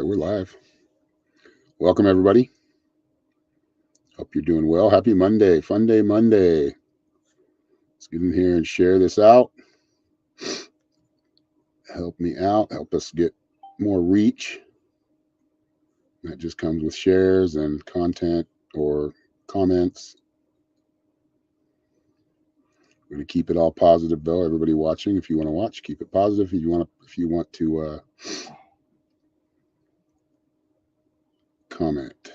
right, we're live. Welcome, everybody. Hope you're doing well. Happy Monday, Funday Monday. Let's get in here and share this out. Help me out. Help us get more reach. That just comes with shares and content or comments. We're going to keep it all positive, though. Everybody watching, if you want to watch, keep it positive. If you want to comment.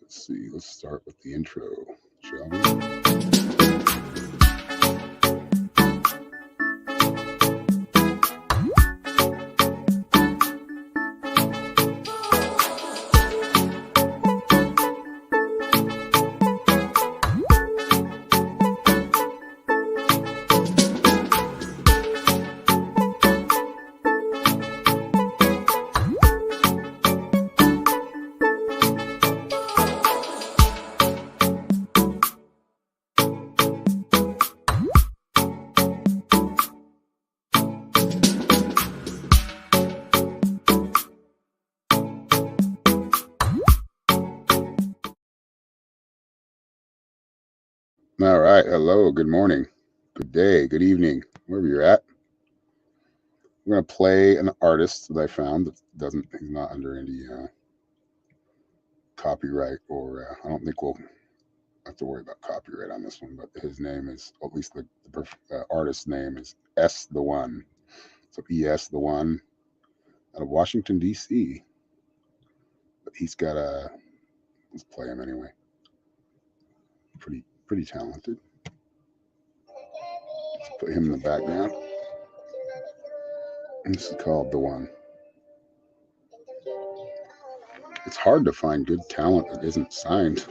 Let's see. Let's start with the intro, shall we? All right. Hello. Good morning. Good day. Good evening. Wherever you're at. We're going to play an artist that I found that he's not under any copyright or I don't think we'll have to worry about copyright on this one, but his name is, at least the artist's name is S the One. So ES the One out of Washington, D.C. But he's got let's play him anyway. Pretty talented. Let's put him in the background. This is called The One. It's hard to find good talent that isn't signed.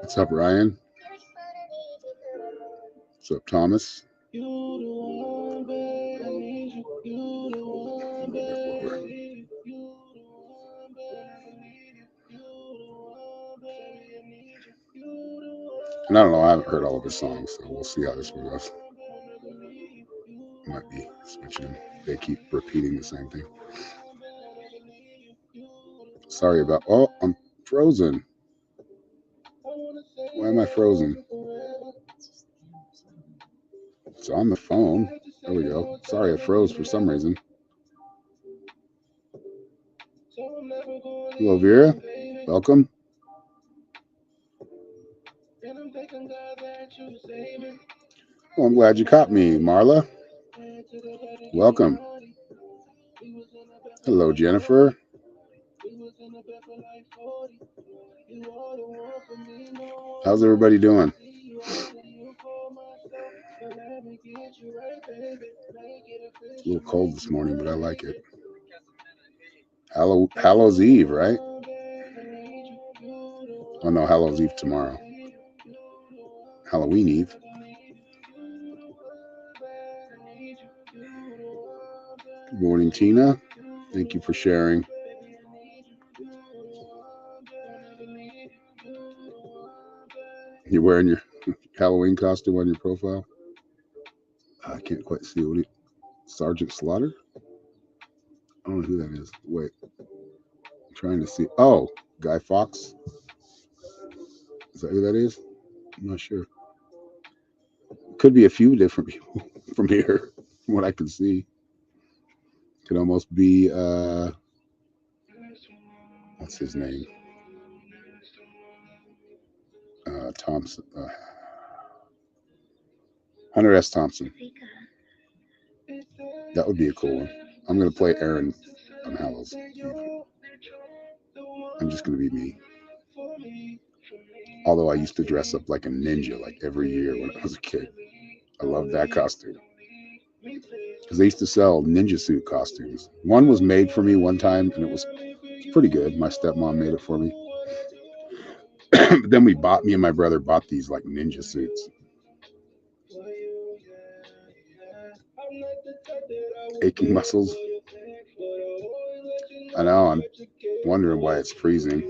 What's up, Ryan? What's up, Thomas? And I don't know, I haven't heard all of his songs, so we'll see how this one goes. Might be switching. They keep repeating the same thing. Sorry about. Oh, I'm frozen. Why am I frozen? It's on the phone. There we go. Sorry, I froze for some reason. Hello, Vera. Welcome. Well, I'm glad you caught me, Marla. Welcome. Hello, Jennifer. How's everybody doing? It's a little cold this morning, but I like it. Hallows Eve, right? Oh no, Hallows Eve tomorrow. Halloween Eve. Good morning, Tina. Thank you for sharing. You're wearing your Halloween costume on your profile? I can't quite see what Sergeant Slaughter? I don't know who that is. Wait. I'm trying to see. Oh, Guy Fawkes. Is that who that is? I'm not sure. Could be a few different people from here, from what I can see. Could almost be what's his name? Thompson. Hunter S. Thompson. That would be a cool one. I'm gonna play Aaron on Hallows Eve. I'm just gonna be me. Although I used to dress up like a ninja like every year when I was a kid. I loved that costume. Because they used to sell ninja suit costumes. One was made for me one time, and it was pretty good. My stepmom made it for me. But then me and my brother bought these like ninja suits. Aching muscles. I know, I'm wondering why it's freezing.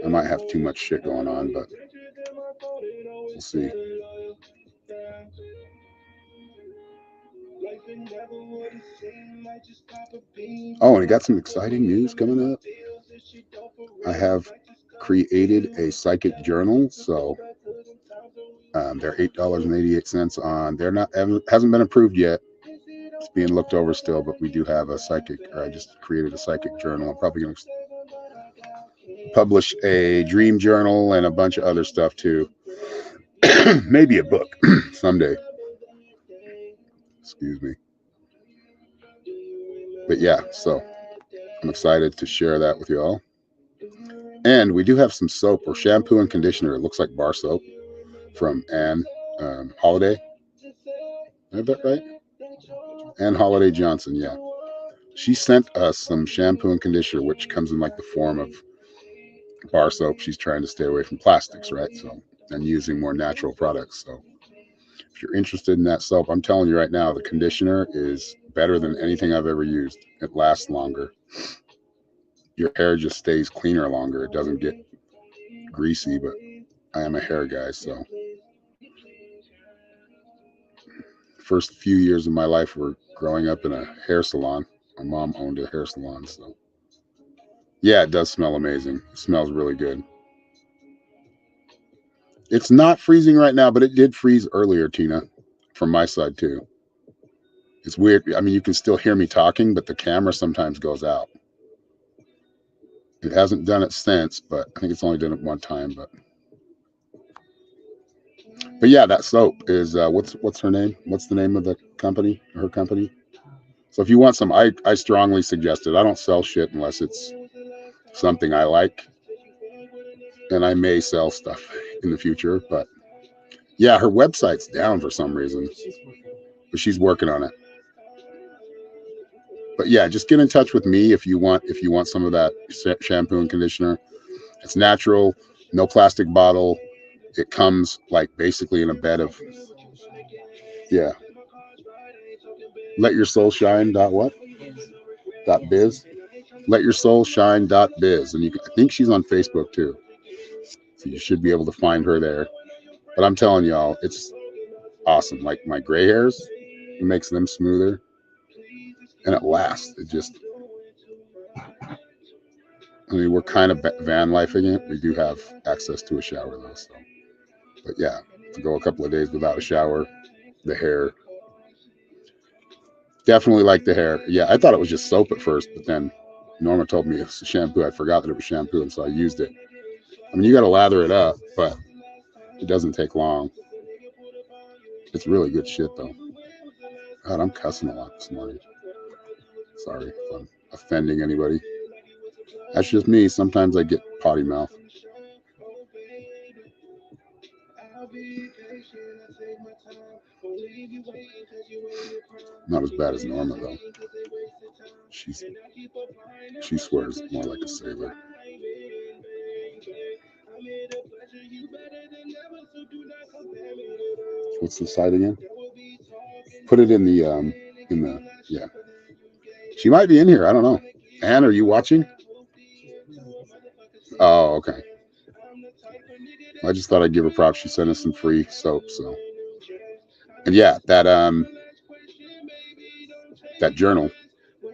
I might have too much shit going on, but we'll see. Oh, and I got some exciting news coming up. I have created a psychic journal, so they're $8.88 on. They're not hasn't been approved yet. It's being looked over still, but we do have a psychic. Or I just created a psychic journal. I'm probably going to publish a dream journal and a bunch of other stuff too. Maybe a book someday. Excuse me. But yeah, so I'm excited to share that with you all. And we do have some soap or shampoo and conditioner. It looks like bar soap from Anne Holiday. I have that right? Anne Holiday Johnson, yeah. She sent us some shampoo and conditioner, which comes in like the form of bar soap. She's trying to stay away from plastics, right? So, and using more natural products. So if you're interested in that soap, I'm telling you right now, the conditioner is better than anything I've ever used. It lasts longer. Your hair just stays cleaner longer. It doesn't get greasy, but I am a hair guy, so first few years of my life were growing up in a hair salon. My mom owned a hair salon, so yeah, it does smell amazing. It smells really good. It's not freezing right now, but it did freeze earlier, Tina, from my side too. It's weird. I mean, you can still hear me talking, but the camera sometimes goes out. It hasn't done it since, but I think it's only done it one time. But yeah, that soap is what's her name? What's the name of the company? Her company? So if you want some, I strongly suggest it. I don't sell shit unless it's something I like, and I may sell stuff in the future. But yeah, her website's down for some reason, but she's working on it. But yeah, just get in touch with me if you want some of that shampoo and conditioner. It's natural, no plastic bottle. It comes like basically in a bed of yeah. Let your soul shine. Dot what? Dot biz. Let your soul shine. Dot biz. And I think she's on Facebook too. So you should be able to find her there. But I'm telling y'all, it's awesome. Like my gray hairs, it makes them smoother, and it lasts. It just. I mean, we're kind of van lifing it. We do have access to a shower though. So, but yeah, to go a couple of days without a shower, the hair. Definitely like the hair. Yeah, I thought it was just soap at first, but then Norma told me it's shampoo. I forgot that it was shampoo, and so I used it. I mean, you got to lather it up, but it doesn't take long. It's really good shit, though. God, I'm cussing a lot this morning. Sorry if I'm offending anybody. That's just me. Sometimes I get potty mouth. Not as bad as Norma, though. She swears more like a sailor. What's the site again? Put it in the yeah. She might be in here. I don't know. Anne, are you watching? Oh, okay. I just thought I'd give her props. She sent us some free soap, so. And yeah, that journal,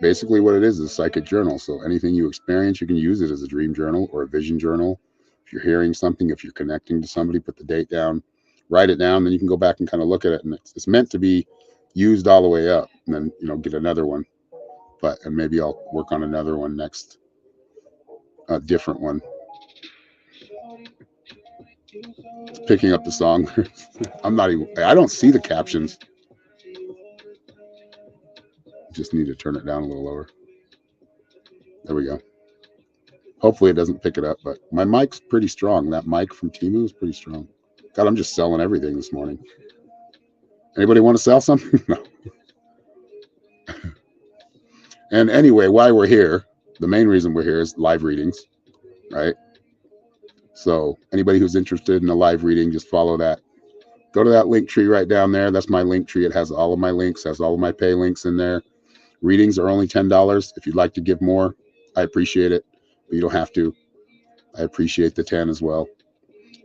basically what it is a psychic journal. So anything you experience, you can use it as a dream journal or a vision journal. If you're hearing something, if you're connecting to somebody, put the date down, write it down, then you can go back and kind of look at it. And it's meant to be used all the way up, and then get another one. And maybe I'll work on another one next, a different one. Picking up the song. I don't see the captions. Just need to turn it down a little lower. There we go. Hopefully it doesn't pick it up, but my mic's pretty strong. That mic from Temu is pretty strong. God, I'm just selling everything this morning. Anybody want to sell something? No. And anyway, why we're here, the main reason we're here is live readings, right? So anybody who's interested in a live reading, just follow that. Go to that link tree right down there. That's my link tree. It has all of my links, has all of my pay links in there. Readings are only $10. If you'd like to give more, I appreciate it, but you don't have to. I appreciate the 10 as well.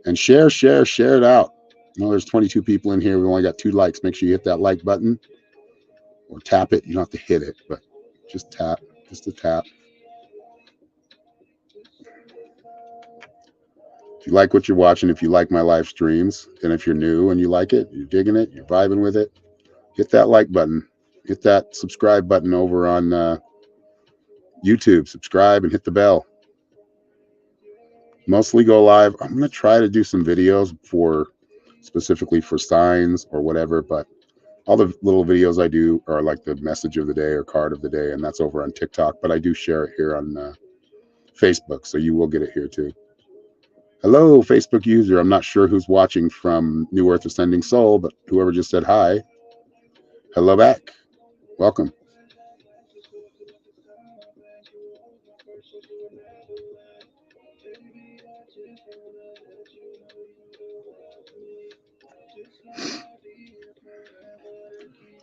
And share it out. There's 22 people in here. We only got 2 likes. Make sure you hit that like button. or tap it. You don't have to hit it, but just tap, just a tap. If you like what you're watching, if you like my live streams, and if you're new and you like it, you're digging it, you're vibing with it, hit that like button, hit that subscribe button over on YouTube. Subscribe and hit the bell. Mostly go live. I'm going to try to do some videos for specifically for signs or whatever, but all the little videos I do are like the message of the day or card of the day, and that's over on TikTok, but I do share it here on Facebook, so you will get it here too. Hello, Facebook user. I'm not sure who's watching from New Earth Ascending Soul, but whoever just said hi, hello back. Welcome.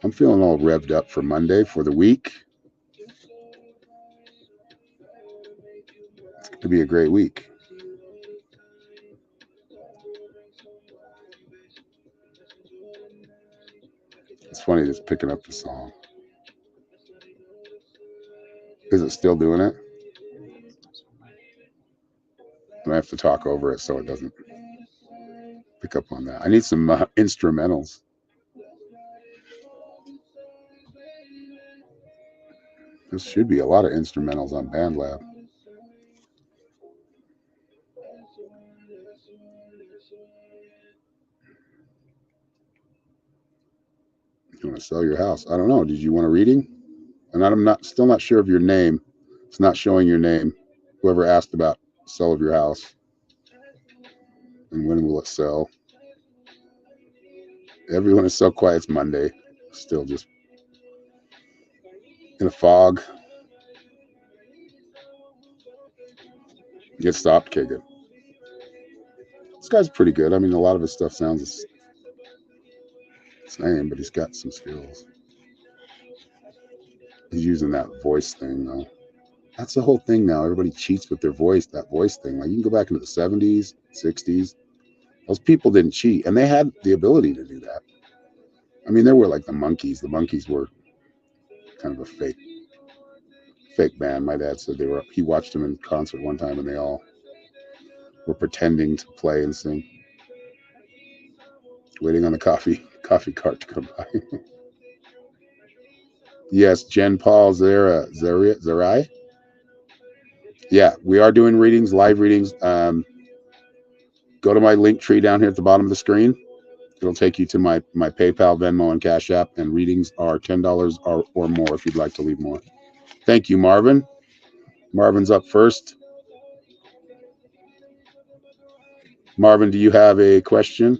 I'm feeling all revved up for Monday, for the week. It's going to be a great week. It's funny just picking up the song. Is it still doing it? I have to talk over it so it doesn't pick up on that. I need some instrumentals. There should be a lot of instrumentals on BandLab. You want to sell your house? I don't know. Did you want a reading? And I'm still not sure of your name. It's not showing your name. Whoever asked about sell of your house and when will it sell? Everyone is so quiet. It's Monday. Still just in a fog. Get stopped. Okay, good. This guy's pretty good. I mean, a lot of his stuff sounds the same, but he's got some skills. He's using that voice thing though. That's the whole thing now. Everybody cheats with their voice, that voice thing. Like you can go back into the 70s, 60s. Those people didn't cheat, and they had the ability to do that. I mean, there were like the Monkees. The Monkees were kind of a fake band. My dad said he watched them in concert one time, and they all were pretending to play and sing. Waiting on the coffee cart to come by. Yes, Jen Paul Zerai. Yeah, we are doing readings, live readings. Go to my link tree down here at the bottom of the screen. It'll take you to my PayPal, Venmo, and Cash App, and readings are $10 or more if you'd like to leave more. Thank you, Marvin. Marvin's up first. Marvin, do you have a question?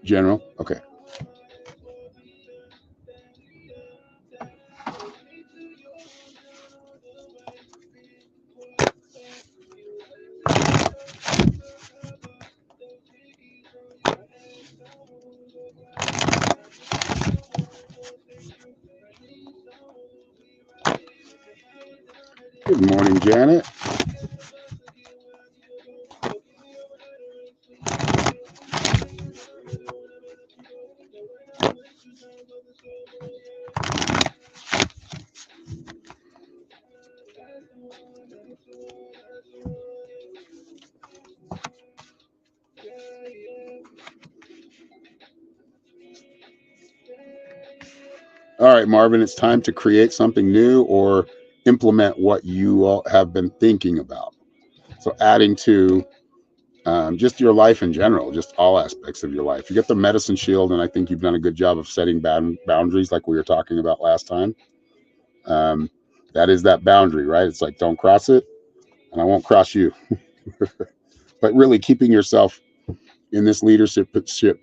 General? Okay. Good morning, Janet. All right, Marvin, it's time to create something new or implement what you all have been thinking about. So adding to just your life in general, just all aspects of your life. You get the medicine shield, and I think you've done a good job of setting boundaries like we were talking about last time. That is that boundary, right? It's like, don't cross it, and I won't cross you. But really keeping yourself in this leadership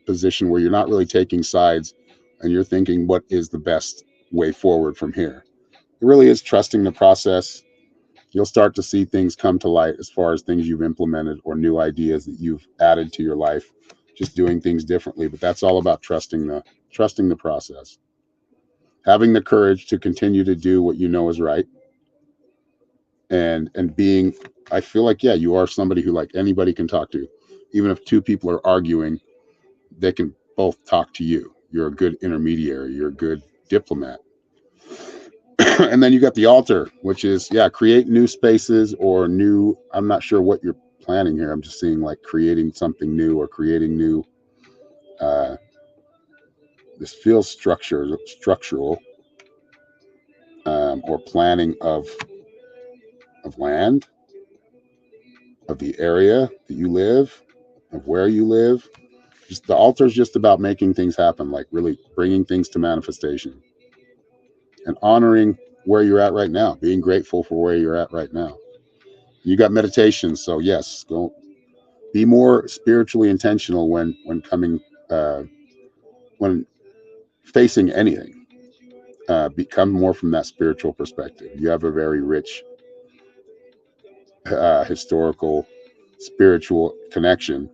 position where you're not really taking sides and you're thinking, what is the best way forward from here? It really is trusting the process. You'll start to see things come to light as far as things you've implemented or new ideas that you've added to your life, just doing things differently. But that's all about trusting the process. having the courage to continue to do what you know is right, and being, I feel like, yeah, you are somebody who, like, anybody can talk to. Even if two people are arguing, they can both talk to you. You're a good intermediary, you're a good diplomat. And then you got the altar, which is, yeah, create new spaces or new, I'm not sure what you're planning here. I'm just seeing like creating something new or creating new, uh, this feels structural, or planning of land, of the area that you live, of where you live. Just the altar is just about making things happen, like really bringing things to manifestation and honoring where you're at right now, being grateful for where you're at right now. You got meditation, so yes, go be more spiritually intentional when coming, uh, when facing anything. Become more from that spiritual perspective. You have a very rich, historical, spiritual connection.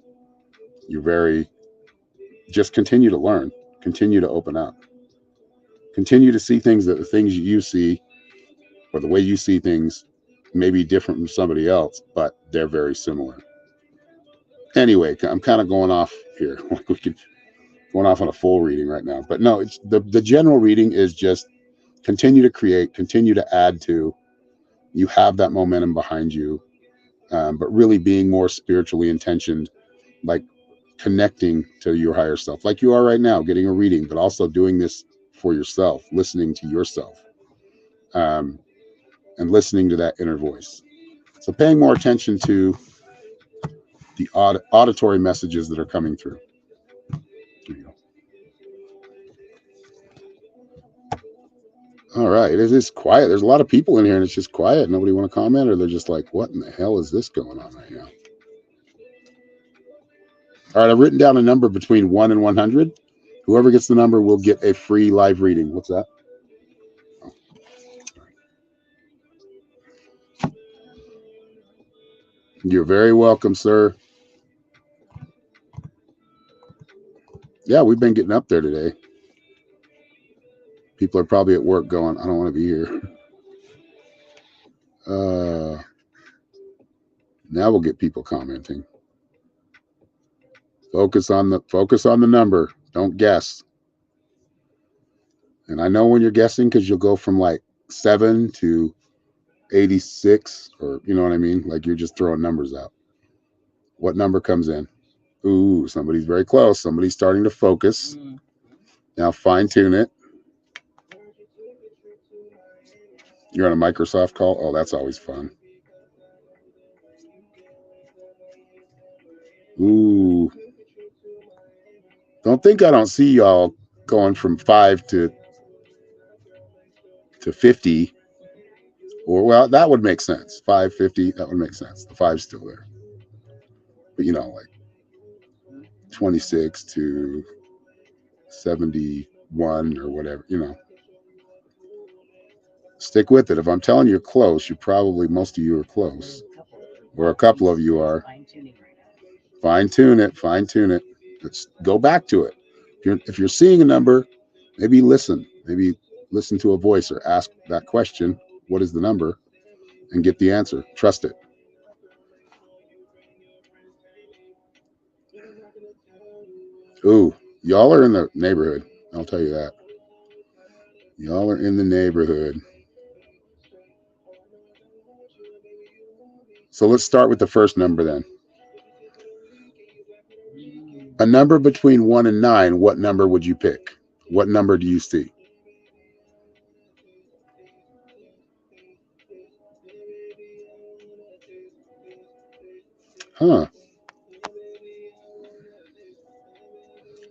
You're very, just continue to learn, continue to open up, continue to see things, that the things you see or the way you see things may be different from somebody else, but they're very similar. Anyway, I'm kind of going off here. We could going off on a full reading right now, but no, it's the general reading is just continue to create, continue to add to. You have that momentum behind you, but really being more spiritually intentioned, like connecting to your higher self, like you are right now, getting a reading, but also doing this for yourself, listening to yourself, um, and listening to that inner voice. So paying more attention to the auditory messages that are coming through. There you go. All right, it is quiet. There's a lot of people in here, and it's just quiet. Nobody want to comment, or they're just like, "What in the hell is this going on right now?" All right, I've written down a number between 1 and 100. Whoever gets the number will get a free live reading. What's that? Oh, you're very welcome, sir. Yeah, we've been getting up there today. People are probably at work going, "I don't want to be here." Now we'll get people commenting. Focus on the number. Don't guess. And I know when you're guessing, because you'll go from like 7 to 86, or you know what I mean? Like you're just throwing numbers out. What number comes in? Ooh, somebody's very close. Somebody's starting to focus. Now fine tune it. You're on a Microsoft call? Oh, that's always fun. Ooh. Don't think I don't see y'all going from 5 to 50. Or, well, that would make sense. 550, that would make sense. The five's still there. But, like 26 to 71 or whatever. Stick with it. If I'm telling you close, most of you are close. Or a couple of you are. Fine tune it. Fine tune it. Let's go back to it. If you're seeing a number, maybe listen. Maybe listen to a voice or ask that question, what is the number? And get the answer. Trust it. Ooh, y'all are in the neighborhood. I'll tell you that. Y'all are in the neighborhood. So let's start with the first number then. A number between 1 and 9, what number would you pick? What number do you see? Huh.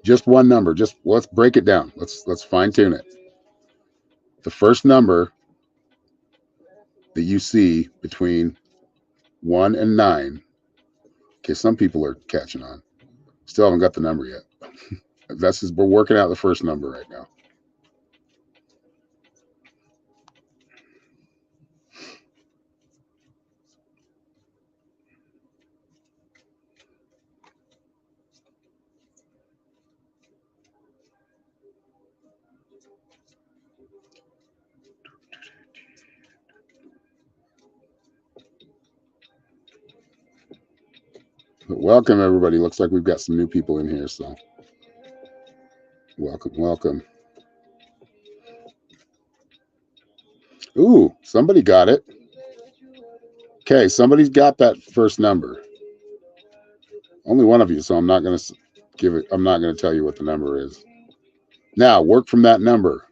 Just one number. Just let's break it down. Let's fine tune it. The first number that you see between 1 and 9. Okay, some people are catching on. Still haven't got the number yet. We're working out the first number right now. Welcome, everybody. Looks like we've got some new people in here, so welcome. Ooh, somebody got it. Okay, somebody's got that first number. Only one of you, so I'm not going to give it. I'm not going to tell you what the number is. Now, work from that number.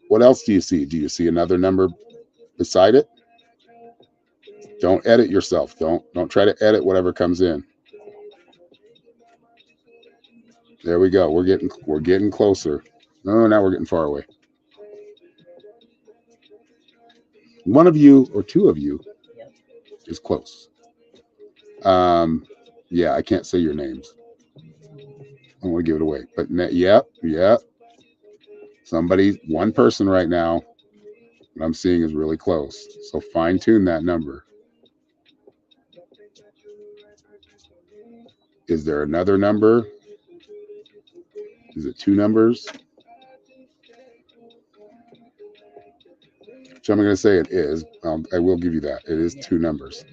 What else do you see? Do you see another number beside it? Don't edit yourself. Don't try to edit whatever comes in. There we go. We're getting closer. Oh, now we're getting far away. One of you or two of you is close. Yeah, I can't say your names. I don't want to give it away. But yep. One person right now that I'm seeing is really close. So fine tune that number. Is there another number? Is it two numbers? So I'm going to say it is. I will give you that. It is two numbers.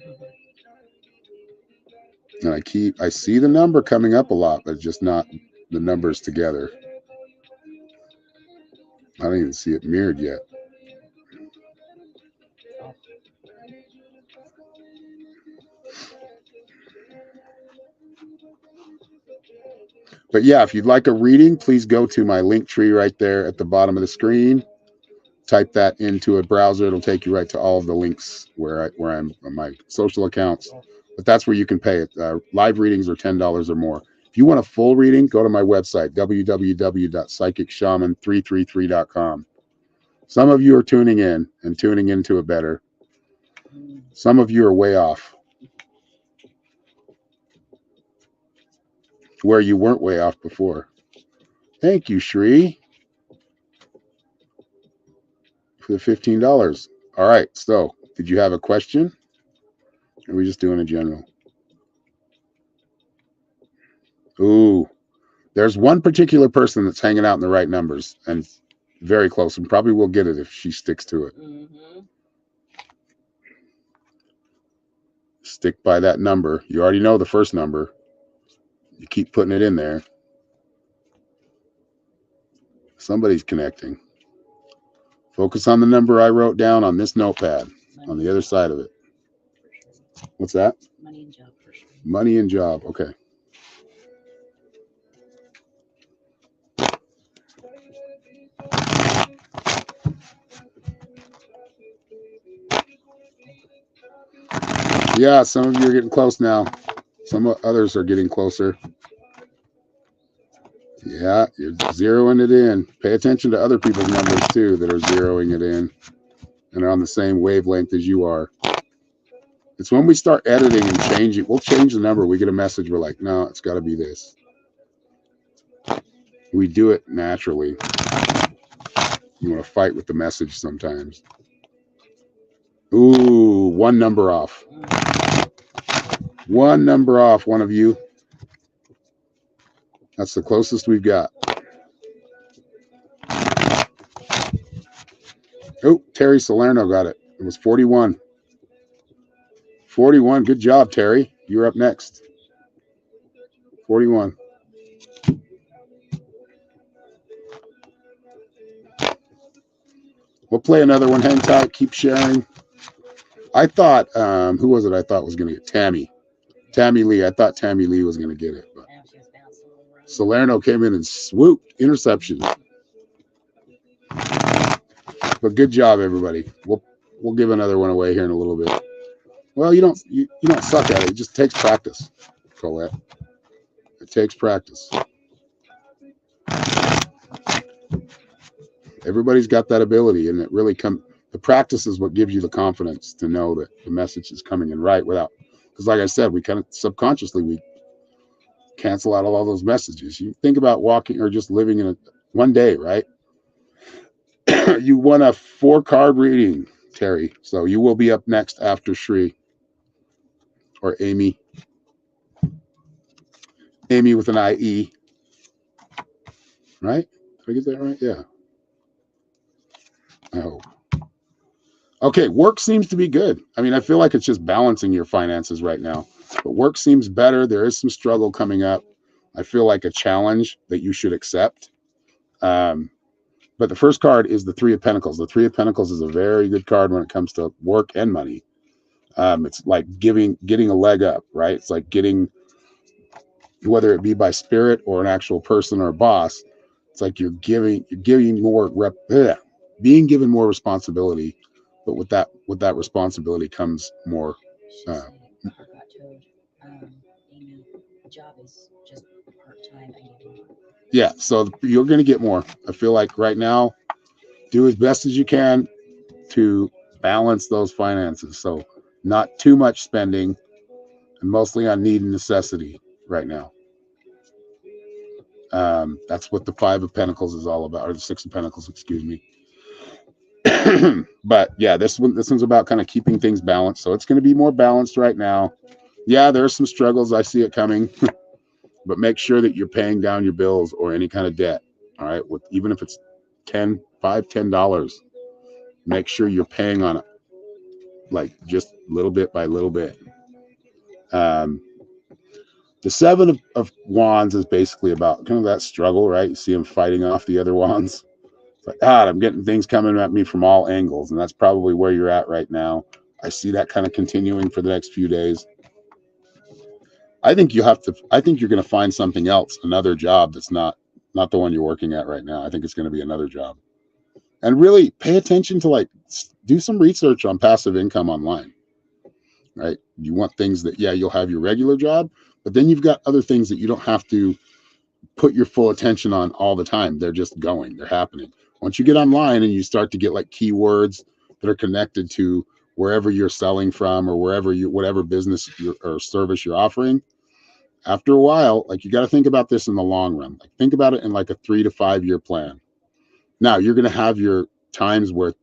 And I see the number coming up a lot, but just not the numbers together. I don't even see it mirrored yet. But yeah, if you'd like a reading, please go to my link tree right there at the bottom of the screen. Type that into a browser. It'll take you right to all of the links where I'm on my social accounts. But that's where you can pay it. Live readings are $10 or more. If you want a full reading, go to my website, www.psychicshaman333.com. Some of you are tuning in and tuning into it better. Some of you are way off, where you weren't way off before. Thank you, Shri, for the $15. All right. So, did you have a question? Or are we just doing a general? Ooh, there's one particular person that's hanging out in the right numbers and very close, and probably will get it if she sticks to it. Mm-hmm. Stick by that number. You already know the first number. You keep putting it in there. Somebody's connecting. Focus on the number I wrote down on this notepad on the other side of it. What's that? Money and job. For sure. Money and job. Okay. Yeah, some of you are getting close now. Some others are getting closer. Yeah, you're zeroing it in. Pay attention to other people's numbers too that are zeroing it in and are on the same wavelength as you are. It's when we start editing and changing, we'll change the number. We get a message. We're like, no, it's got to be this. We do it naturally. You want to fight with the message sometimes. Ooh, one number off. One number off, one of you. That's the closest we've got. Oh, Terry Salerno got it. It was 41. 41. Good job, Terry. You're up next. 41. We'll play another one. Hang tight. Keep sharing. I thought, who was it I thought was going to get? Tammy Lee. I thought Tammy Lee was going to get it. But Salerno came in and swooped. Interception. But good job, everybody. We'll give another one away here in a little bit. Well, you don't suck at it. It just takes practice, Colette. It takes practice. Everybody's got that ability, and it really the practice is what gives you the confidence to know that the message is coming in right without, because like I said, we kind of subconsciously we cancel out all those messages. You think about walking or just living in one day, right? You won a 4-card reading, Terry. So you will be up next after Shri or Amy. Amy with an IE. Right? Did I get that right? Yeah. I hope. Okay, work seems to be good. I mean, I feel like it's just balancing your finances right now. But work seems better. There is some struggle coming up. I feel like a challenge that you should accept. Um, but the first card is the Three of Pentacles. The Three of Pentacles is a very good card when it comes to work and money. It's like getting a leg up, right? It's like getting, whether it be by spirit or an actual person or a boss, it's like you're giving more being given more responsibility, but with that responsibility comes more. Uh, yeah, so you're going to get more. I feel like right now, do as best as you can to balance those finances. So not too much spending, and mostly on need and necessity right now. That's what the Five of Pentacles is all about, or the Six of Pentacles, excuse me. But yeah, this one's about kind of keeping things balanced. So it's going to be more balanced right now. Yeah, there's some struggles. I see it coming, but make sure that you're paying down your bills or any kind of debt. All right, with even if it's $10, make sure you're paying on it, like just little bit by little bit. The Seven of Wands is basically about kind of that struggle, right? You see him fighting off the other wands. It's like, God, I'm getting things coming at me from all angles, and that's probably where you're at right now. I see that kind of continuing for the next few days. I think you're going to find something else, another job that's not the one you're working at right now. I think it's going to be another job. And really pay attention to, like, do some research on passive income online, right? You want things that, yeah, you'll have your regular job, but then you've got other things that you don't have to put your full attention on all the time. They're just going, they're happening. Once you get online and you start to get like keywords that are connected to wherever you're selling from, or whatever business or service you're offering, after a while, like, you got to think about this in the long run. Like, think about it in like a 3 to 5 year plan. Now you're going to have your times where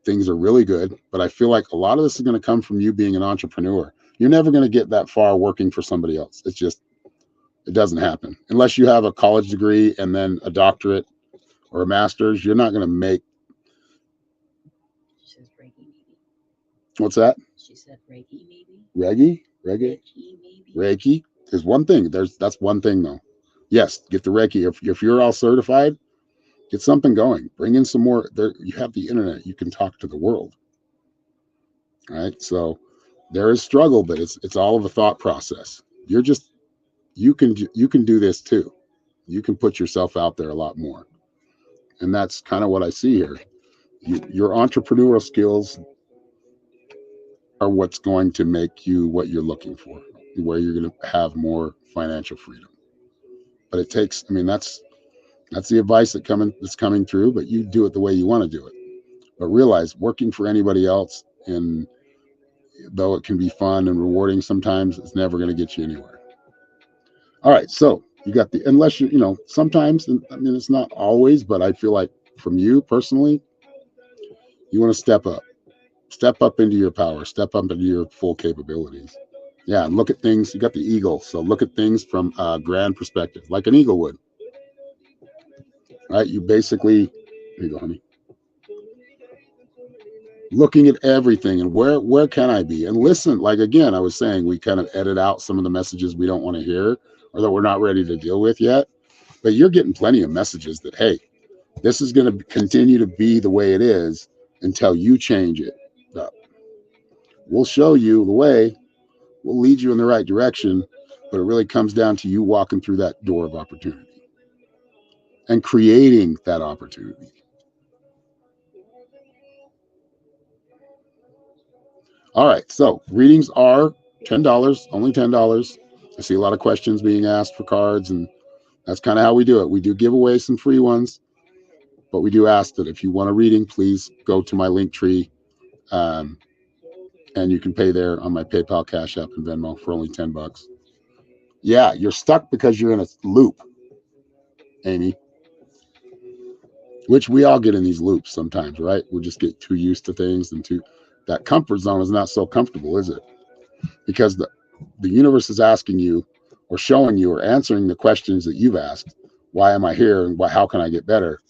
things are really good, but I feel like a lot of this is going to come from you being an entrepreneur. You're never going to get that far working for somebody else. It doesn't happen unless you have a college degree and then a doctorate or a master's. You're not going to make. She says Reiki, maybe. What's that? She said Reiki, maybe. Reiki is one thing. That's one thing though. Yes, get the Reiki. If you're all certified, get something going. Bring in some more. There, you have the internet. You can talk to the world. All right. So there is struggle, but it's all of a thought process. You can do this too. You can put yourself out there a lot more. And that's kind of what I see here. Your entrepreneurial skills are what's going to make you what you're looking for, where you're going to have more financial freedom. But it takes, I mean, that's the advice that's coming through, but you do it the way you want to do it. But realize working for anybody else, and though it can be fun and rewarding sometimes, it's never going to get you anywhere. All right. So you got unless sometimes, I mean, it's not always, but I feel like from you personally, you want to step up into your power, step up into your full capabilities. Yeah. And look at things. You got the eagle. So look at things from a grand perspective, like an eagle would, right? You basically, here you go, honey. Looking at everything and where can I be, and listen. Like, again, I was saying, we kind of edit out some of the messages we don't want to hear or that we're not ready to deal with yet, but you're getting plenty of messages that, hey, this is going to continue to be the way it is until you change it up. We'll show you the way, we'll lead you in the right direction, but it really comes down to you walking through that door of opportunity and creating that opportunity. All right, so readings are $10, only $10. I see a lot of questions being asked for cards, and that's kind of how we do it. We do give away some free ones, but we do ask that if you want a reading, please go to my link tree, and you can pay there on my PayPal, Cash App, and Venmo for only $10. Yeah, you're stuck because you're in a loop, Amy, which we all get in these loops sometimes, right? We just get too used to things, and that comfort zone is not so comfortable, is it? Because the universe is asking you or showing you or answering the questions that you've asked. Why am I here, and how can I get better?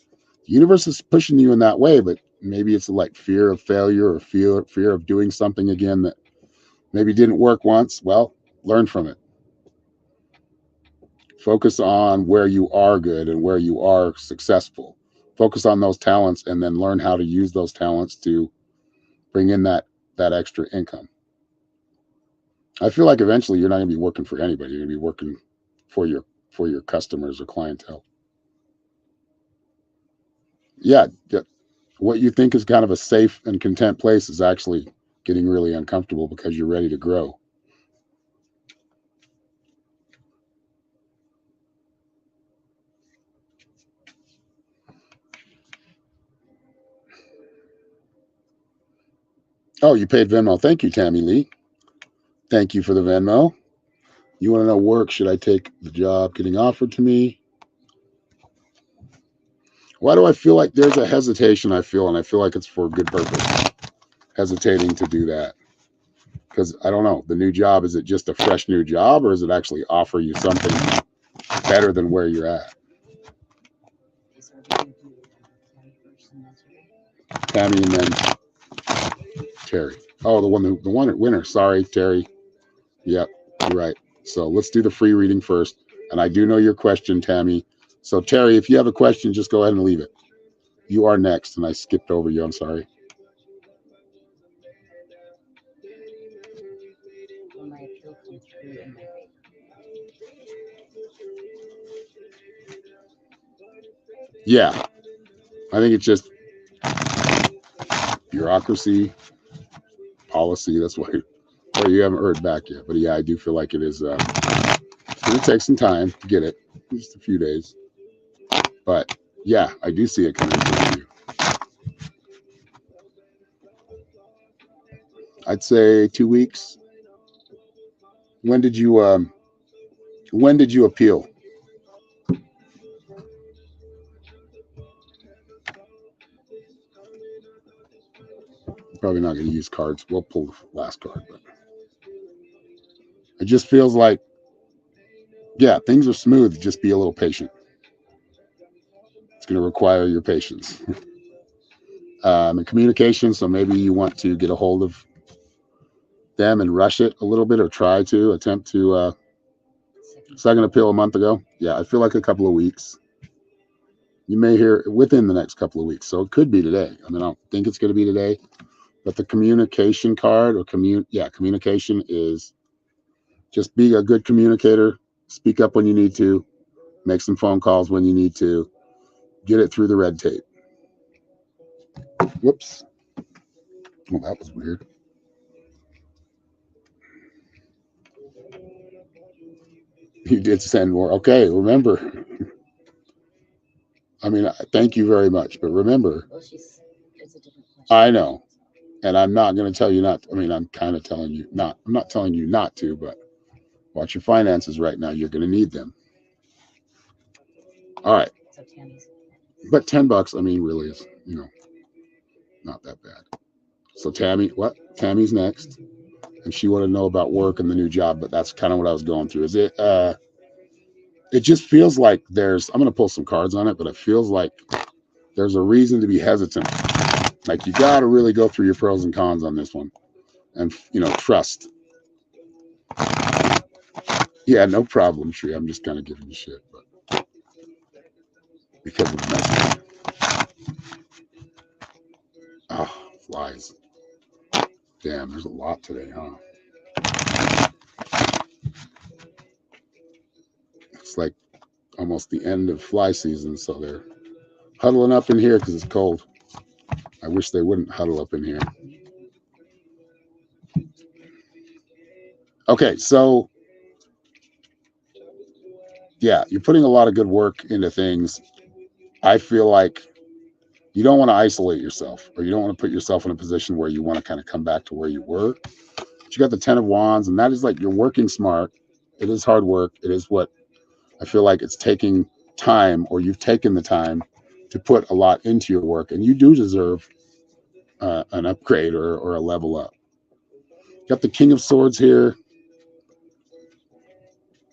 The universe is pushing you in that way, but maybe it's like fear of failure or fear of doing something again that maybe didn't work once. Well, Learn from it. Focus on where you are good and where you are successful. Focus on those talents and then learn how to use those talents to bring in that extra income. I feel like eventually you're not going to be working for anybody. You're going to be working for your customers or clientele. Yeah, what you think is kind of a safe and content place is actually getting really uncomfortable because you're ready to grow. Oh, you paid Venmo. Thank you, Tammy Lee. Thank you for the Venmo. You want to know work? Should I take the job getting offered to me? Why do I feel like there's a hesitation? And I feel like it's for a good purpose. Hesitating to do that because I don't know. The new job, is it just a fresh new job, or is it actually offer you something better than where you're at? Okay, so we're going to do Terry first and then Terry. Tammy and then Terry. Oh, the one winner. Sorry, Terry. Yep, you're right. So let's do the free reading first. And I do know your question, Tammy. So Terry, if you have a question, just go ahead and leave it. You are next, and I skipped over you. I'm sorry. Will my appeal come through in my favor? Yeah, I think it's just bureaucracy, policy. That's why you haven't heard back yet. But yeah, I do feel like it is. It's going to take some time to get it, just a few days. But yeah, I do see it coming through you. I'd say 2 weeks. When did you appeal? Probably not going to use cards. We'll pull the last card, but it just feels like, yeah, things are smooth. Just be a little patient. It's going to require your patience and communication. So maybe you want to get a hold of them and rush it a little bit, or try to attempt to. Second appeal a month ago. Yeah, I feel like a couple of weeks. You may hear within the next couple of weeks. So it could be today. I mean, I don't think it's going to be today, but the communication card or communication is just be a good communicator. Speak up when you need to. Make some phone calls when you need to. Get it through the red tape. Whoops. Well, that was weird. You did send more. Okay, remember. I mean, thank you very much. But remember, Well, it's a different question. I know. And I'm not going to tell you not. I mean, I'm kind of telling you not. I'm not telling you not to, but watch your finances right now. You're going to need them. All right. So Tammy's. But $10, I mean, really is, not that bad. So Tammy, what? Tammy's next. And she wanted to know about work and the new job, but that's kind of what I was going through. Is it just feels like I'm going to pull some cards on it, but it feels like there's a reason to be hesitant. Like you got to really go through your pros and cons on this one and, trust. Yeah, no problem, Tree. I'm just kind of giving you shit, but because of the message. Oh, flies. Damn, there's a lot today, huh? It's like almost the end of fly season, so they're huddling up in here because it's cold. I wish they wouldn't huddle up in here. Okay, so yeah, you're putting a lot of good work into things. I feel like you don't want to isolate yourself, or you don't want to put yourself in a position where you want to kind of come back to where you were. But you got the 10 of Wands, and that is like you're working smart. It is hard work. It is what I feel like it's taking time, or you've taken the time to put a lot into your work, and you do deserve an upgrade or a level up. Got the King of Swords here.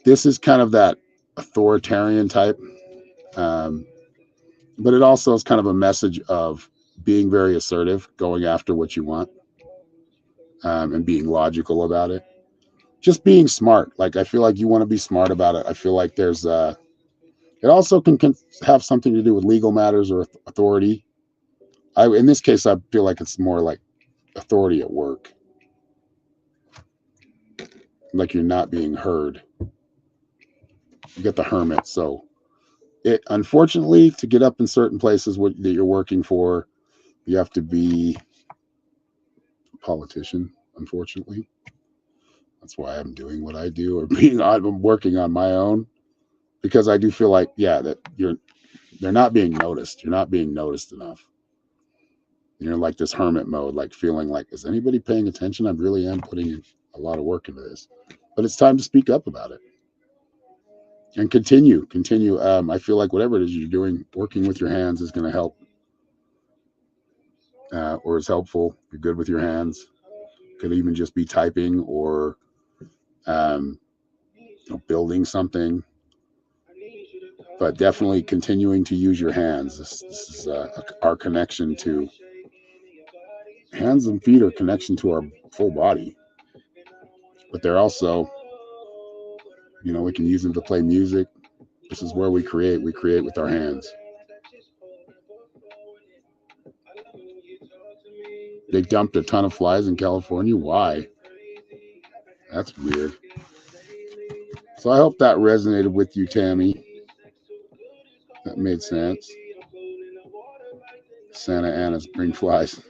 This is kind of that authoritarian type, um, but it also is kind of a message of being very assertive, going after what you want, and being logical about it. just being smart. Like, I feel like you want to be smart about it. I feel like there's it also can have something to do with legal matters or authority. In this case, I feel like it's more like authority at work, like you're not being heard. You get the hermit. So it, unfortunately, to get up in certain places that you're working for, you have to be a politician. Unfortunately, that's why I'm doing what I do, or I'm working on my own, because I do feel like, yeah, that they're not being noticed. You're not being noticed enough. You're in like this hermit mode, like feeling like, is anybody paying attention? I really am putting a lot of work into this, but it's time to speak up about it and continue. I feel like whatever it is you're doing, working with your hands is going to help, or is helpful. You're good with your hands. Could even just be typing or um, building something, but definitely continuing to use your hands. This is our connection to hands and feet, are connection to our full body, but they're also, we can use them to play music. This is where we create. We create with our hands. They dumped a ton of flies in California. Why? That's weird. So I hope that resonated with you, Tammy. That made sense. Santa Ana's bring flies.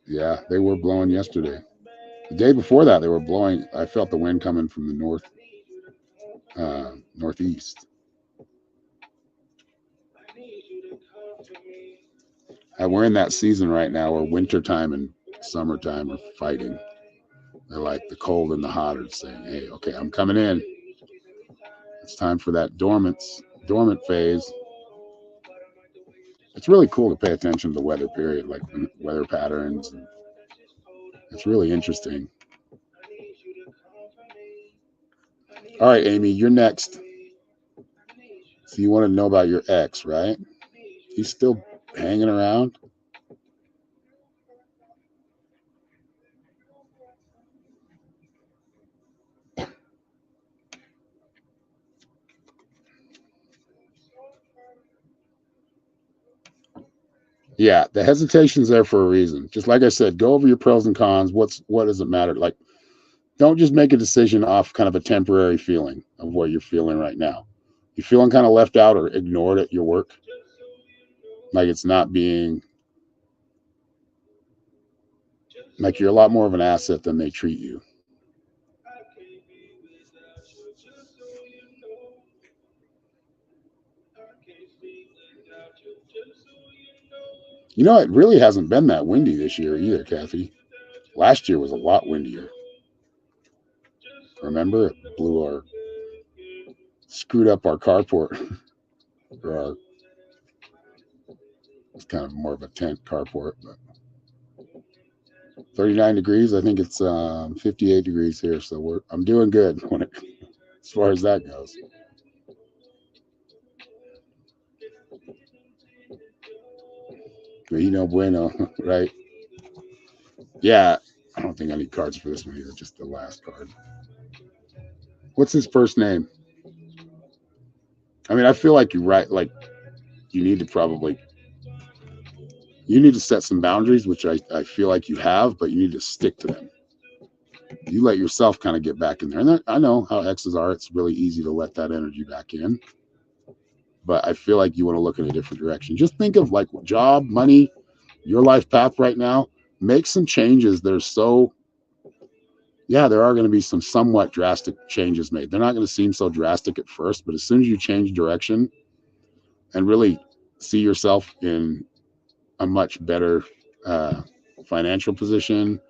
Yeah, they were blowing yesterday. The day before that, they were blowing. I felt the wind coming from the northeast. We're in that season right now where wintertime and summertime are fighting. They're like the cold and the hot are saying, hey, okay, I'm coming in. It's time for that dormant phase. It's really cool to pay attention to the weather period, like weather patterns. It's really interesting. All right, Amy, you're next. So you want to know about your ex, right? He's still hanging around? Yeah, the hesitation's there for a reason. Just like I said, go over your pros and cons. What does it matter? Like, don't just make a decision off kind of a temporary feeling of what you're feeling right now. You feeling kind of left out or ignored at your work? Like it's not being, like you're a lot more of an asset than they treat you. It really hasn't been that windy this year either, Kathy. Last year was a lot windier. Remember, it screwed up our carport. It's kind of more of a tent carport, but 39 degrees. I think it's 58 degrees here, so I'm doing good as far as that goes. Bueno, right? Yeah, I don't think I need cards for this one either, just the last card. What's his first name? I mean, I feel like you're right. Like, you need to set some boundaries, which I feel like you have, but you need to stick to them. You let yourself kind of get back in there. And I know how exes are. It's really easy to let that energy back in. But I feel like you want to look in a different direction. Just think of like job, money, your life path right now. Make some changes that are so, yeah, there are going to be some somewhat drastic changes made. They're not going to seem so drastic at first, but as soon as you change direction and really see yourself in a much better financial position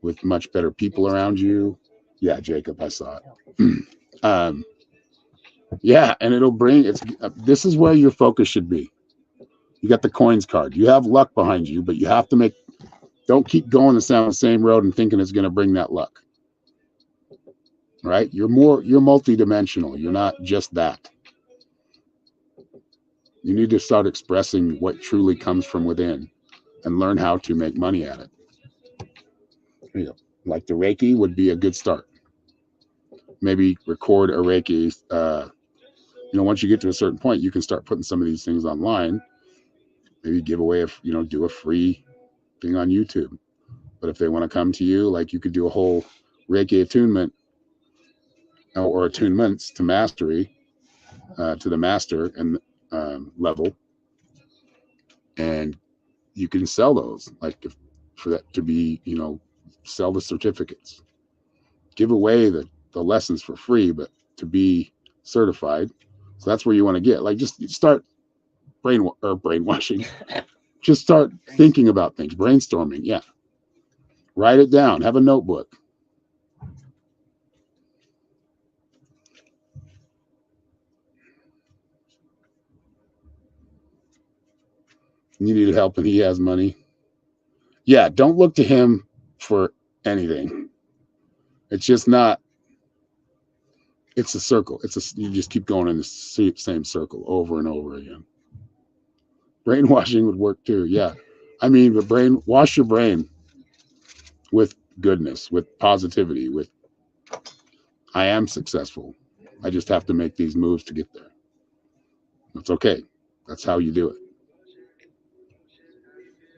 with much better people around you. Yeah, Jacob, I saw it. Yeah, and it'll bring this is where your focus should be. You got the coins card. You have luck behind you, but you have to don't keep going down the same road and thinking it's going to bring that luck. Right? You're multidimensional. You're not just that. You need to start expressing what truly comes from within and learn how to make money at it. There you go. Like the Reiki would be a good start. maybe record a Reiki. Once you get to a certain point, you can start putting some of these things online. Maybe give away, do a free thing on YouTube. But if they want to come to you, like you could do a whole Reiki attunement or attunements to mastery, to the master and level, and you can sell those. Like for that to be, sell the certificates, give away the lessons for free, but to be certified. So that's where you want to get. Like just start brainwashing. Just start thinking about things, brainstorming. Yeah, write it down. Have a notebook. You need help and he has money. Yeah, don't look to him for anything. It's just not. It's a circle. You just keep going in the same circle over and over again. Brainwashing would work too. Yeah, I mean, but wash your brain with goodness, with positivity, with I am successful. I just have to make these moves to get there. That's okay. That's how you do it.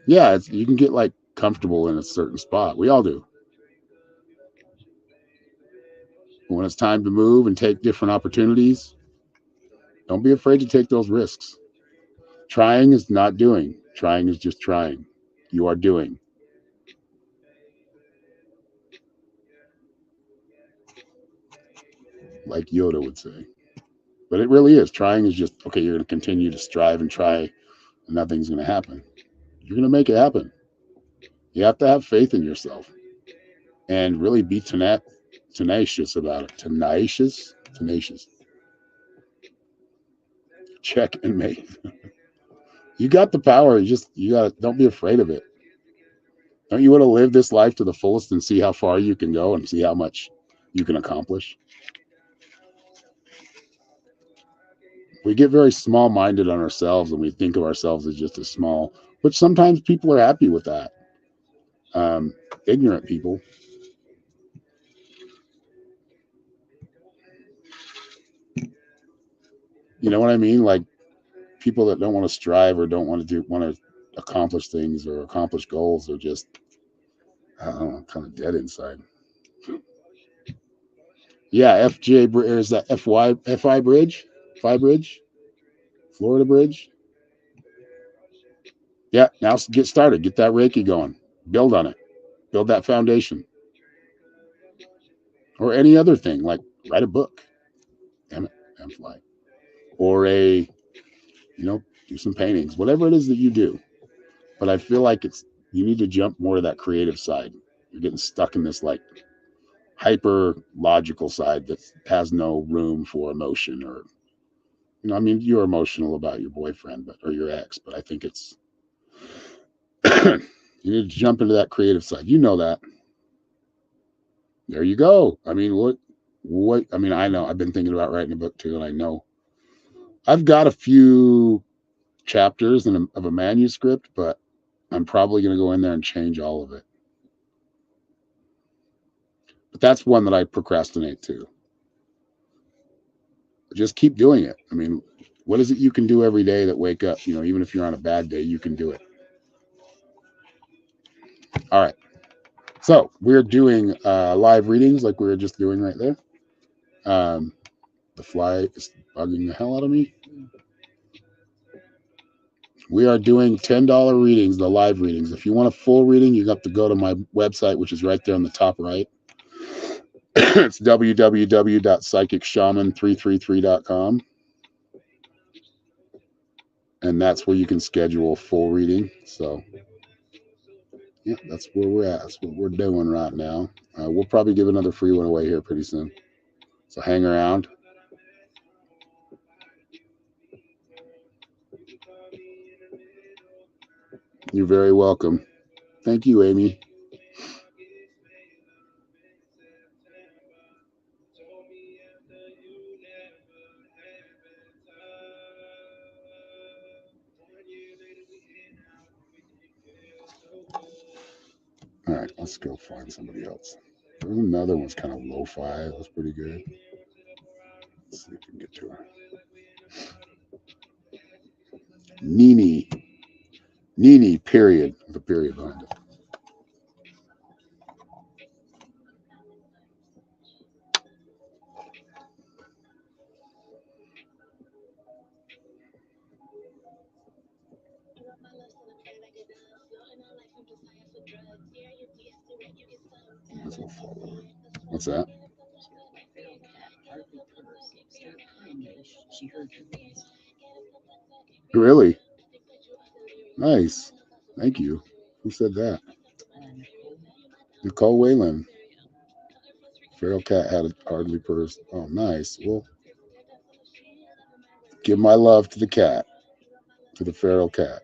Yeah, you can get like comfortable in a certain spot. We all do. But when it's time to move and take different opportunities, don't be afraid to take those risks. Trying is not doing. Trying is just trying. You are doing. Like Yoda would say. But it really is. Trying is just, okay, you're going to continue to strive and try, and nothing's going to happen. You're going to make it happen. You have to have faith in yourself and really be tenacious about it. Tenacious? Tenacious. Check and mate. You got the power. Don't be afraid of it. Don't you want to live this life to the fullest and see how far you can go and see how much you can accomplish? We get very small minded on ourselves and we think of ourselves as just as small, which sometimes people are happy with that. Ignorant people. You know what I mean? Like people that don't want to strive or don't want to accomplish things or accomplish goals are just, I don't know, kind of dead inside. Yeah, FJ, is that FI Bridge? FI Bridge? Florida Bridge? Yeah, now get started. Get that Reiki going. Build on it. Build that foundation. Or any other thing, like write a book. Damn it, I'm fly. Or do some paintings, whatever it is that you do. But I feel like you need to jump more to that creative side. You're getting stuck in this like hyper logical side that has no room for emotion or I mean you're emotional about your boyfriend or your ex, but I think it's you need to jump into that creative side. You know that. There you go. I mean, what I mean, I know I've been thinking about writing a book too, and I know I've got a few chapters of a manuscript, but I'm probably going to go in there and change all of it. But that's one that I procrastinate too. Just keep doing it. I mean, what is it you can do every day that wake up? Even if you're on a bad day, you can do it. All right. So we're doing live readings like we were just doing right there. The fly is bugging the hell out of me. We are doing $10 readings, the live readings. If you want a full reading, you have to go to my website, which is right there on the top right. It's www.psychicshaman333.com. And that's where you can schedule a full reading. So, yeah, that's where we're at. That's what we're doing right now. We'll probably give another free one away here pretty soon. So hang around. You're very welcome. Thank you, Amy. All right, let's go find somebody else. There's another one's kind of lo-fi. That's pretty good. Let's see if we can get to her. Nini. Nini, period. With a period behind it. What's that? Feral cat hardly purrs. Start playing it. She heard your voice. Really? Nice. Thank you. Who said that? Nicole. Nicole Whalen. Feral cat had hardly purrs. Oh, nice. Well, give my love to the cat, to the feral cat.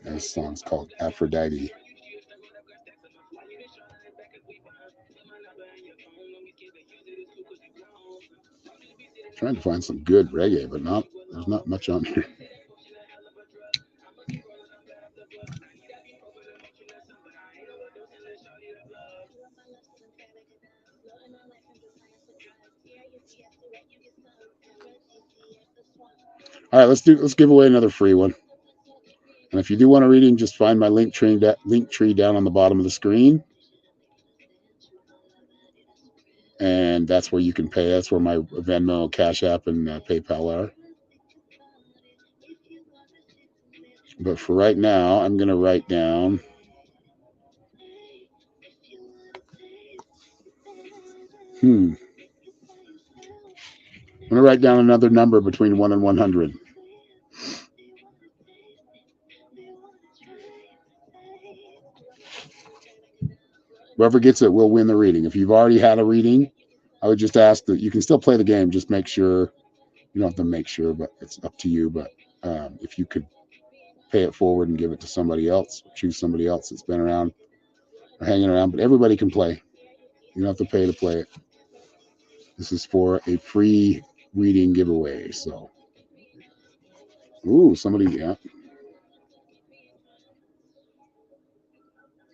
This song's called Aphrodite. Trying to find some good reggae, but there's not much on here. All right, let's give away another free one. And if you do want a reading, just find my link tree down on the bottom of the screen. And that's where you can pay. That's where my Venmo, Cash App, and PayPal are. But for right now, I'm going to write down. I'm going to write down another number between 1 and 100. Whoever gets it will win the reading. If you've already had a reading, I would just ask that you can still play the game. Just make sure, you don't have to make sure, but it's up to you. But if you could pay it forward and give it to somebody else, choose somebody else that's been around or hanging around. But everybody can play. You don't have to pay to play it. This is for a free reading giveaway. So, somebody, yeah.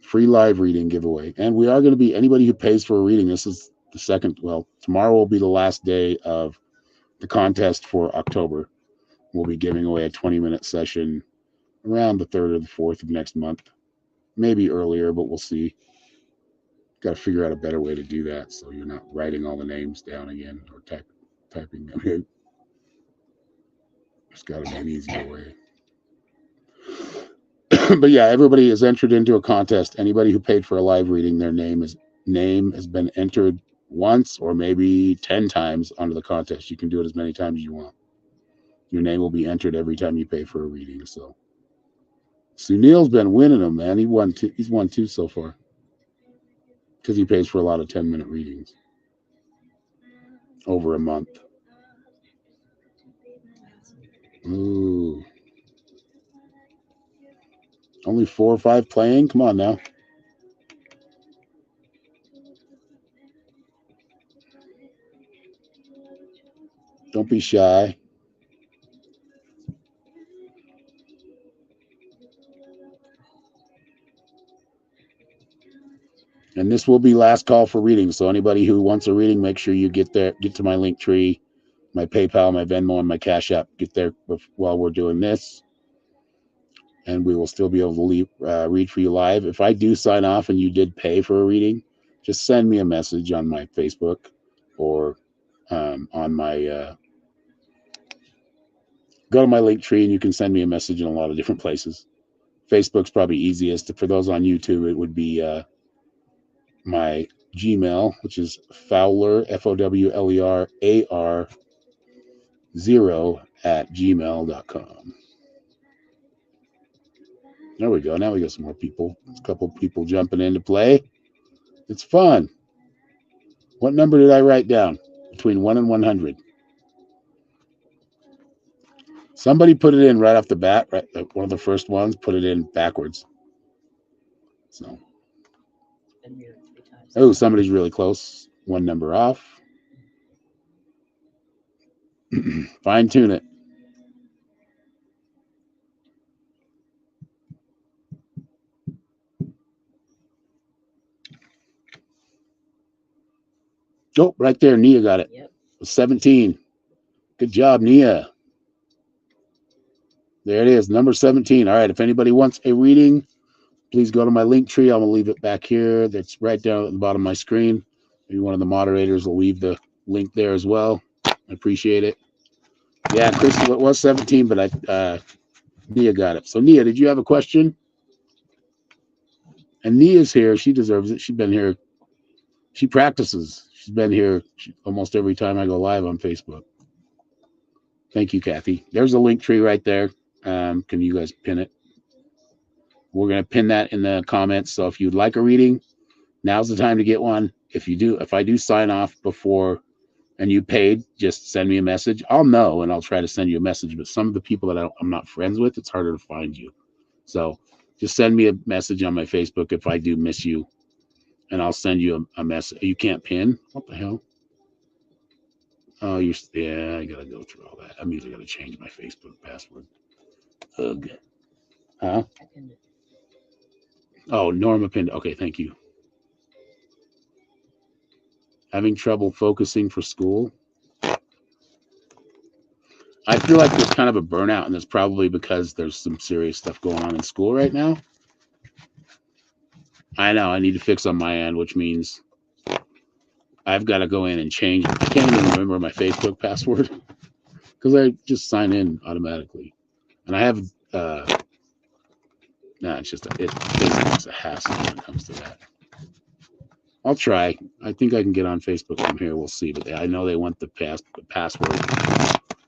Free live reading giveaway. And we are going to be, anybody who pays for a reading, this is the second, well, tomorrow will be the last day of the contest for October. We'll be giving away a 20-minute session around the 3rd or the 4th of next month. Maybe earlier, but we'll see. Got to figure out a better way to do that so you're not writing all the names down again or typing them in. There's got to be an easier way. But yeah, everybody is entered into a contest. Anybody who paid for a live reading, their name has been entered once or maybe 10 times onto the contest. You can do it as many times as you want. Your name will be entered every time you pay for a reading. So Sunil's been winning them, man. He's won two so far because he pays for a lot of 10-minute readings over a month. Ooh. Only 4 or 5 playing? Come on now. Don't be shy. And this will be last call for readings. So anybody who wants a reading, make sure you get to my link tree, my PayPal, my Venmo, and my Cash App. Get there while we're doing this. And we will still be able to read for you live. If I do sign off and you did pay for a reading, just send me a message on my Facebook or on my go to my link tree, and you can send me a message in a lot of different places. Facebook's probably easiest. For those on YouTube, it would be my Gmail, which is Fowler, FOWLERAR 0 at gmail.com. There we go. Now we got some more people. There's a couple people jumping in to play. It's fun. What number did I write down? Between 1 and 100. Somebody put it in right off the bat, right? One of the first ones put it in backwards. So, Been here 3 times. oh, somebody's really close. One number off. Fine tune it. Oh, right there. Nia got it. Yep. 17. Good job, Nia. There it is, number 17. All right. If anybody wants a reading, please go to my link tree. I'm going to leave it back here. That's right down at the bottom of my screen. Maybe one of the moderators will leave the link there as well. I appreciate it. Yeah, Crystal, it was 17, but Nia got it. So, Nia, did you have a question? And Nia's here. She deserves it. She's been here. She practices. She's been here almost every time I go live on Facebook. Thank you, Kathy. There's a link tree right there. Can you guys pin it? We're going to pin that in the comments. So if you'd like a reading, now's the time to get one. If I do sign off before and you paid, just send me a message. I'll know and I'll try to send you a message. But some of the people that I'm not friends with, it's harder to find you. So just send me a message on my Facebook if I do miss you, and I'll send you a message. You can't pin? What the hell? Oh, I gotta go through all that. I'm usually gonna change my Facebook password. Ugh. Huh? I pinned it. Oh, Norma pinned. Okay, thank you. Having trouble focusing for school. I feel like there's kind of a burnout, and it's probably because there's some serious stuff going on in school right now. I know I need to fix on my end, which means I've got to go in and change. I can't even remember my Facebook password because I just sign in automatically, and I have. It's just it's a hassle when it comes to that. I'll try. I think I can get on Facebook from here. We'll see, but I know they want the password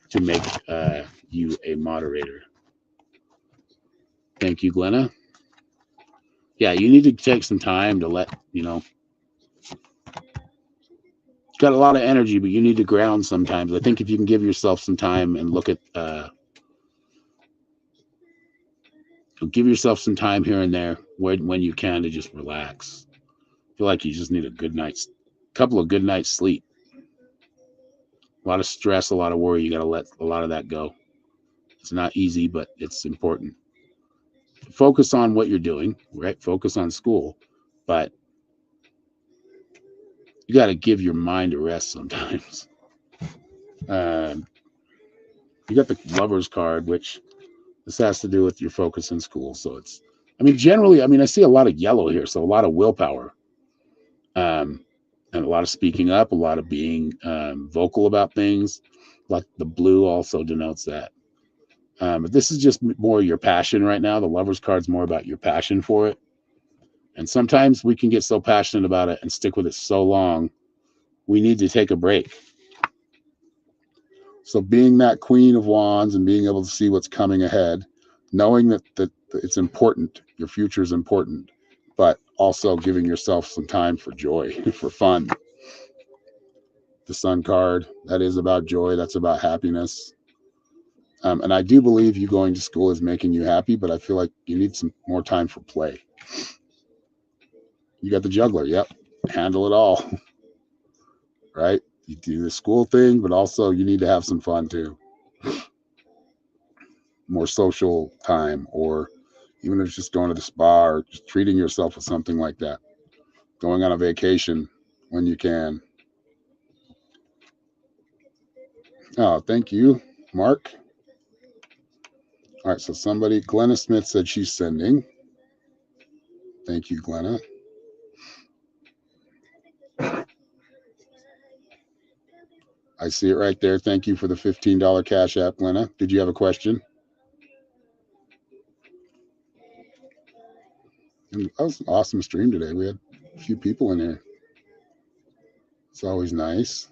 to make you a moderator. Thank you, Glenna. Yeah, you need to take some time to let got a lot of energy, but you need to ground sometimes. I think if you can give yourself some time and look at give yourself some time here and there when you can to just relax. I feel like you just need a couple of good nights sleep. A lot of stress, a lot of worry. You got to let a lot of that go. It's not easy, but it's important. Focus on what you're doing, right? Focus on school, but you got to give your mind a rest sometimes. You got the lover's card, which this has to do with your focus in school. So generally, I see a lot of yellow here, so a lot of willpower, and a lot of speaking up, a lot of being vocal about things. Like the blue also denotes that. But this is just more your passion right now. The lover's card's more about your passion for it. And sometimes we can get so passionate about it and stick with it so long, we need to take a break. So being that Queen of Wands and being able to see what's coming ahead, knowing that it's important, your future is important, but also giving yourself some time for joy, for fun. The Sun card, that is about joy. That's about happiness. And I do believe you going to school is making you happy, but I feel like you need some more time for play. You got the Juggler. Yep. Handle it all. Right? You do the school thing, but also you need to have some fun too. More social time, or even if it's just going to the spa or just treating yourself with something like that. Going on a vacation when you can. Oh, thank you, Mark. All right, so Glenna Smith said she's sending. Thank you, Glenna. I see it right there. Thank you for the $15 Cash App, Glenna. Did you have a question? And that was an awesome stream today. We had a few people in here. It's always nice.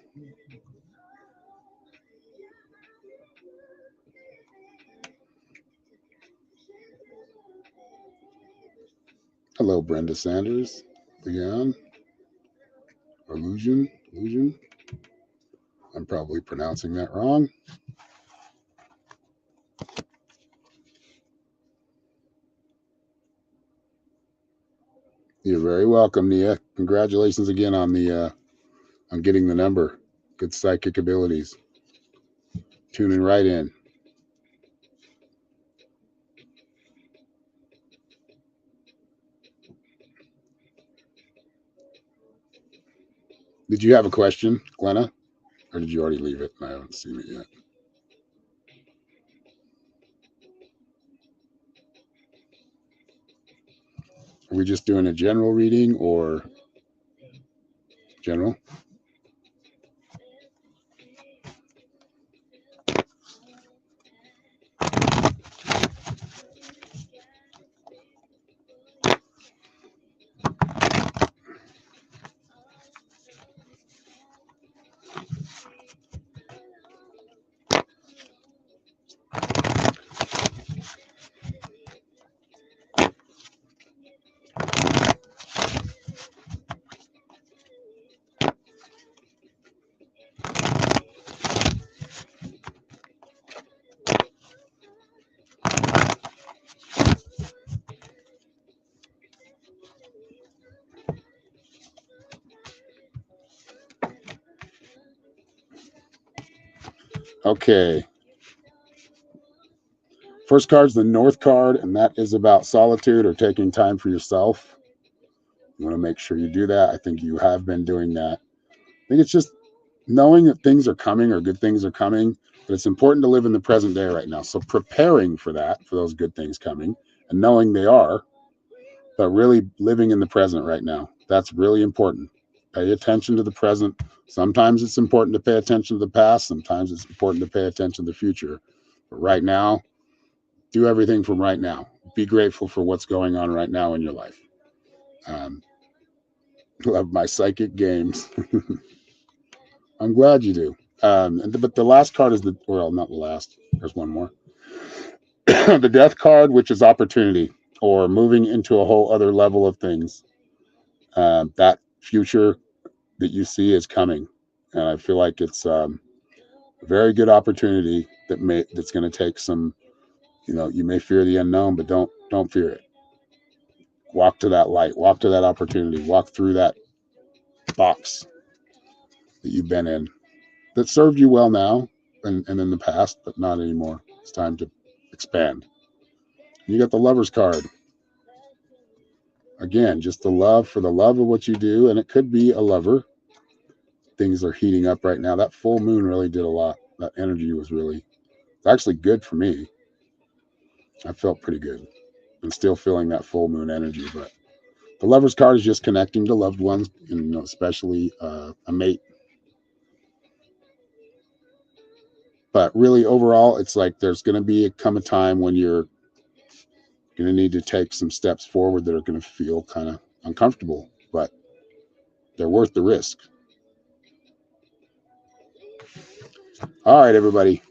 Hello, Brenda Sanders. Leon. Illusion. I'm probably pronouncing that wrong. You're very welcome, Nia. Congratulations again on getting the number. Good psychic abilities. Tuning right in. Did you have a question, Glenna? Or did you already leave it? I haven't seen it yet. Are we just doing a general reading or general? Okay. First card's the North card, and that is about solitude or taking time for yourself. You want to make sure you do that. I think you have been doing that. I think it's just knowing that things are coming or good things are coming, but it's important to live in the present day right now. So preparing for that, for those good things coming, and knowing they are, but really living in the present right now. That's really important. Pay attention to the present. Sometimes it's important to pay attention to the past. Sometimes it's important to pay attention to the future. But right now, do everything from right now. Be grateful for what's going on right now in your life. Um, love my psychic games. I'm glad you do. But the last card is well, not the last. There's one more. The death card, which is opportunity or moving into a whole other level of things. That future that you see is coming, and I feel like it's a very good opportunity that's going to take some. You may fear the unknown, but don't fear it. Walk to that light. Walk to that opportunity. Walk through that box that you've been in that served you well now and in the past, but not anymore. It's time to expand. You got the Lover's card. Again, just the love for the love of what you do, and it could be a lover. Things are heating up right now. That full moon really did a lot. That energy was really, it's actually good for me. I felt pretty good. I'm still feeling that full moon energy, but the Lover's card is just connecting to loved ones, and especially a mate. But really, overall, it's like there's going to come a time when you're going to need to take some steps forward that are going to feel kind of uncomfortable, but they're worth the risk. All right, everybody.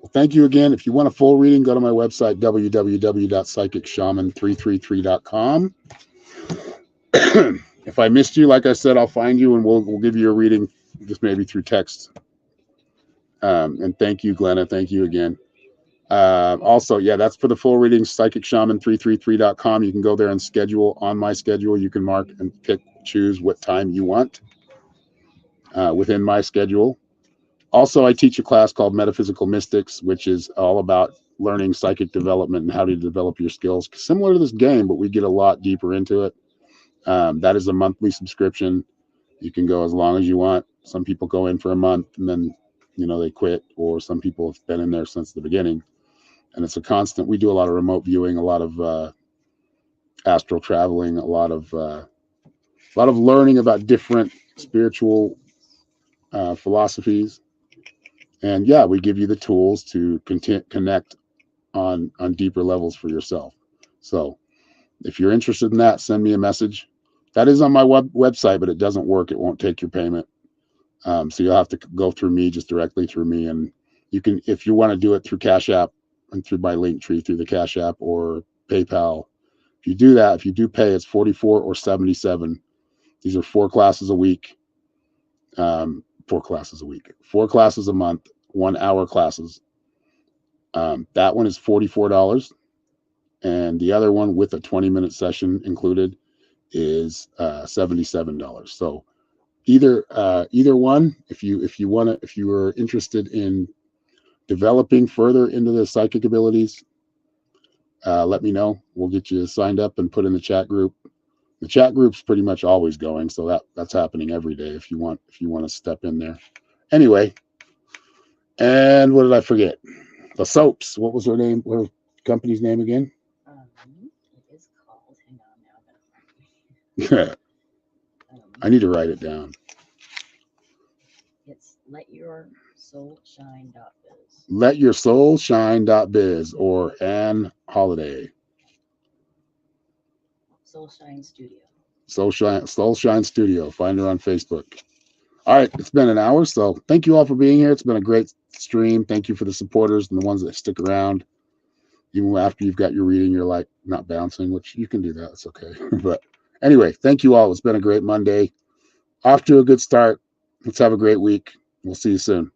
Well, thank you again. If you want a full reading, go to my website, www.psychicshaman333.com. If I missed you, like I said, I'll find you and we'll give you a reading, just maybe through text. And thank you, Glenna. Thank you again. Also, yeah, that's for the full reading, psychicshaman333.com. You can go there and schedule. On my schedule, you can mark and choose what time you want within my schedule. Also, I teach a class called Metaphysical Mystics, which is all about learning psychic development and how to develop your skills. Similar to this game, but we get a lot deeper into it. That is a monthly subscription. You can go as long as you want. Some people go in for a month and then, they quit, or some people have been in there since the beginning. And it's a constant. We do a lot of remote viewing, a lot of astral traveling, a lot of learning about different spiritual philosophies. And yeah, we give you the tools to connect on deeper levels for yourself. So if you're interested in that, send me a message. That is on my website, but it doesn't work. It won't take your payment. So you'll have to go through me, just directly through me. And you can, if you want to do it through Cash App and through my link tree through the Cash App or PayPal. If you do that, if you do pay, it's 44 or 77. These are 4 classes a week. 4 classes a week, 4 classes a month, 1 hour classes. That one is $44. And the other one with a 20-minute session included is $77. So either one, if you are interested in developing further into the psychic abilities, let me know. We'll get you signed up and put in the chat group. The chat group's pretty much always going, so that's happening every day if you want to step in there. Anyway, and what did I forget? The soaps. What was her name? Her company's name again? It is called. Hang on, now I gotta find it. I need to write it down. It's letyoursoulshine.biz. Letyoursoulshine.biz or Ann Holiday. Soulshine Studio. Soulshine Studio. Find her on Facebook. All right, it's been an hour, so thank you all for being here. It's been a great stream. Thank you for the supporters and the ones that stick around. Even after you've got your reading, you're like not bouncing, which you can do that. It's okay. But anyway, thank you all. It's been a great Monday. Off to a good start. Let's have a great week. We'll see you soon.